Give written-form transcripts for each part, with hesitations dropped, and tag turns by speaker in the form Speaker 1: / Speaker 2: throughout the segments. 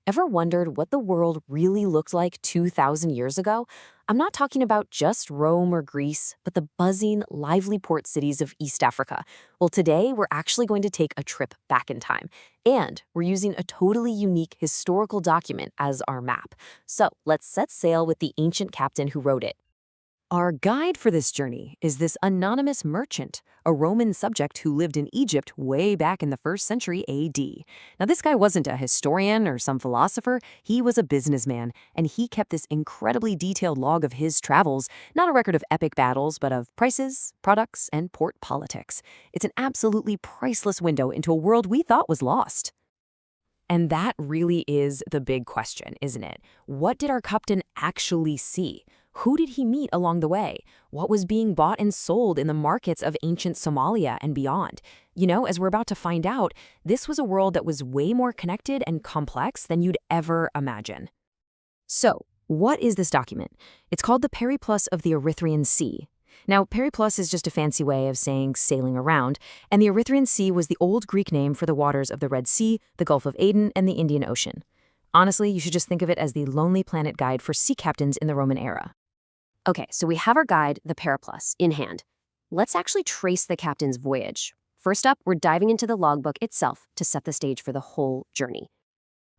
Speaker 1: Ever wondered what the world really looked like 2,000 years ago? I'm not talking about just Rome or Greece, but the buzzing, lively port cities of East Africa. Well, today we're actually going to take a trip back in time, and we're using a totally unique historical document as our map. So let's set sail with the ancient captain who wrote it. Our guide for this journey is this anonymous merchant, a Roman subject who lived in Egypt way back in the 1st century AD. Now, this guy wasn't a historian or some philosopher, he was a businessman, and he kept this incredibly detailed log of his travels, not a record of epic battles, but of prices, products, and port politics. It's an absolutely priceless window into a world we thought was lost. And that really is the big question, isn't it? What did our captain actually see? Who did he meet along the way? What was being bought and sold in the markets of ancient Somalia and beyond? You know, as we're about to find out, this was a world that was way more connected and complex than you'd ever imagine. So, what is this document? It's called the Periplus of the Erythraean Sea. Now, Periplus is just a fancy way of saying sailing around, and the Erythraean Sea was the old Greek name for the waters of the Red Sea, the Gulf of Aden, and the Indian Ocean. Honestly, you should just think of it as the Lonely Planet guide for sea captains in the Roman era. Okay, so we have our guide, the Periplus, in hand. Let's actually trace the captain's voyage. First up, we're diving into the logbook itself to set the stage for the whole journey.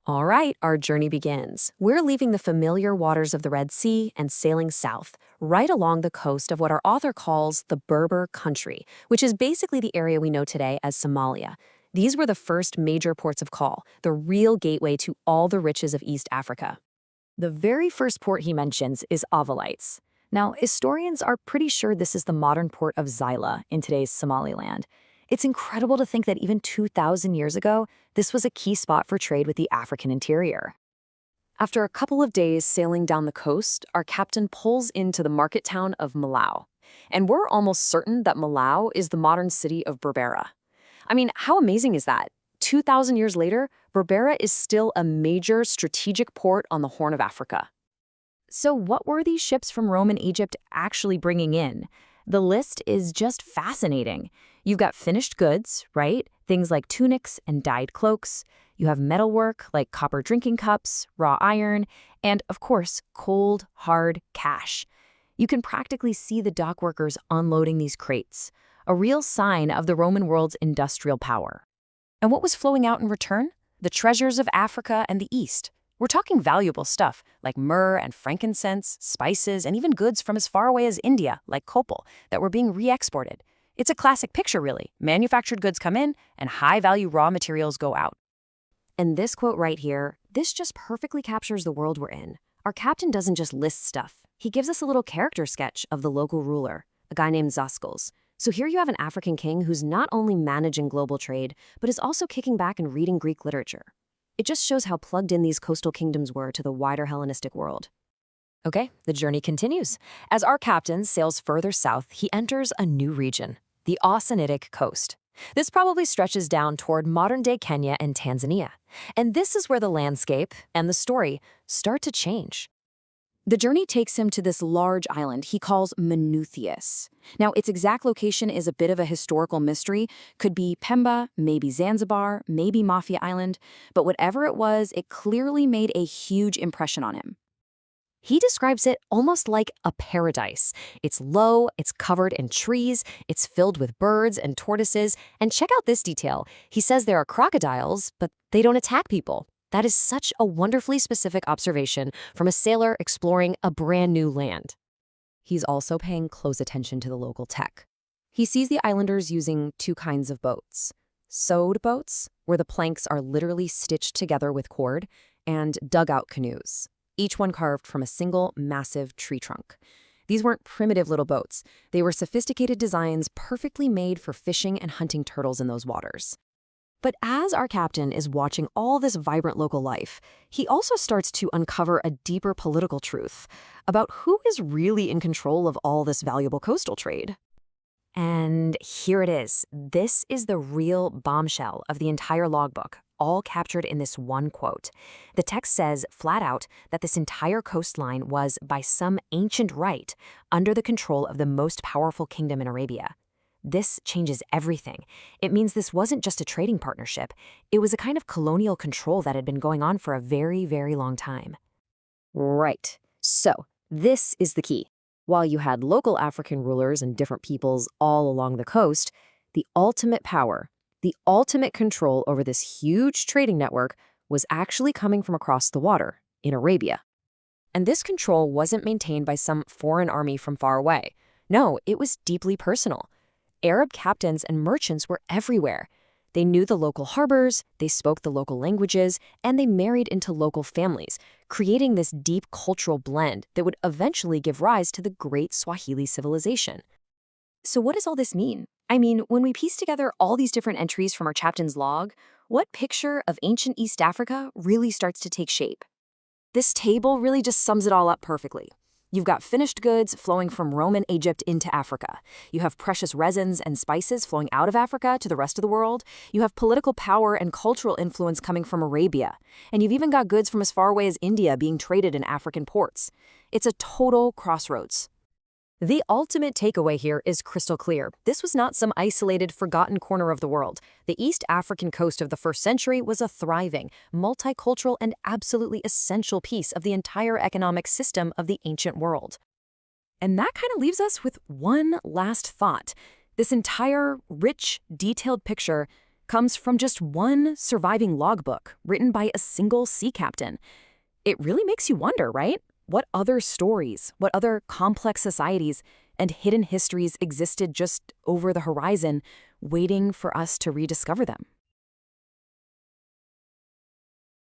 Speaker 1: All right, our journey begins. We're leaving the familiar waters of the Red Sea and sailing south, right along the coast of what our author calls the Berber country, which is basically the area we know today as Somalia. These were the first major ports of call, the real gateway to all the riches of East Africa. The very first port he mentions is Avalites. Now, historians are pretty sure this is the modern port of Zyla in today's Somaliland. It's incredible to think that even 2,000 years ago, this was a key spot for trade with the African interior. After a couple of days sailing down the coast, our captain pulls into the market town of Malaw. And we're almost certain that Malaw is the modern city of Berbera. I mean, how amazing is that? 2,000 years later, Berbera is still a major strategic port on the Horn of Africa. So what were these ships from Rome and Egypt actually bringing in? The list is just fascinating. You've got finished goods, right? Things like tunics and dyed cloaks. You have metalwork like copper drinking cups, raw iron, and, of course, cold, hard cash. You can practically see the dock workers unloading these crates, a real sign of the Roman world's industrial power. And what was flowing out in return? The treasures of Africa and the East. We're talking valuable stuff like myrrh and frankincense, spices, and even goods from as far away as India, like copal, that were being re-exported. It's a classic picture, really. Manufactured goods come in, and high-value raw materials go out. And this quote right here, this just perfectly captures the world we're in. Our captain doesn't just list stuff. He gives us a little character sketch of the local ruler, a guy named Zascals. So here you have an African king who's not only managing global trade, but is also kicking back and reading Greek literature. It just shows how plugged in these coastal kingdoms were to the wider Hellenistic world. Okay, the journey continues. As our captain sails further south, he enters a new region, the Austenitic coast. This probably stretches down toward modern-day Kenya and Tanzania. And this is where the landscape and the story start to change. The journey takes him to this large island he calls Minuthius. Now, its exact location is a bit of a historical mystery. Could be Pemba, maybe Zanzibar, maybe Mafia Island, but whatever it was, it clearly made a huge impression on him. He describes it almost like a paradise. It's low, it's covered in trees, it's filled with birds and tortoises, and check out this detail. He says there are crocodiles, but they don't attack people. That is such a wonderfully specific observation from a sailor exploring a brand new land. He's also paying close attention to the local tech. He sees the islanders using two kinds of boats. Sewed boats, where the planks are literally stitched together with cord, and dugout canoes, each one carved from a single massive tree trunk. These weren't primitive little boats. They were sophisticated designs perfectly made for fishing and hunting turtles in those waters. But as our captain is watching all this vibrant local life, he also starts to uncover a deeper political truth about who is really in control of all this valuable coastal trade. And here it is. This is the real bombshell of the entire logbook, all captured in this one quote. The text says flat out that this entire coastline was, by some ancient right, under the control of the most powerful kingdom in Arabia. This changes everything. It means this wasn't just a trading partnership. It was a kind of colonial control that had been going on for a very, very long time. Right. So, this is the key. While you had local African rulers and different peoples all along the coast, the ultimate power, the ultimate control over this huge trading network was actually coming from across the water, in Arabia. And this control wasn't maintained by some foreign army from far away. No, it was deeply personal. Arab captains and merchants were everywhere. They knew the local harbors, they spoke the local languages, and they married into local families, creating this deep cultural blend that would eventually give rise to the great Swahili civilization. So what does all this mean? I mean, when we piece together all these different entries from our captain's log, what picture of ancient East Africa really starts to take shape? This table really just sums it all up perfectly. You've got finished goods flowing from Roman Egypt into Africa. You have precious resins and spices flowing out of Africa to the rest of the world. You have political power and cultural influence coming from Arabia. And you've even got goods from as far away as India being traded in African ports. It's a total crossroads. The ultimate takeaway here is crystal clear. This was not some isolated, forgotten corner of the world. The East African coast of the 1st century was a thriving, multicultural, and absolutely essential piece of the entire economic system of the ancient world. And that kind of leaves us with one last thought. This entire rich, detailed picture comes from just one surviving logbook written by a single sea captain. It really makes you wonder, right? What other stories, what other complex societies and hidden histories existed just over the horizon, waiting for us to rediscover them?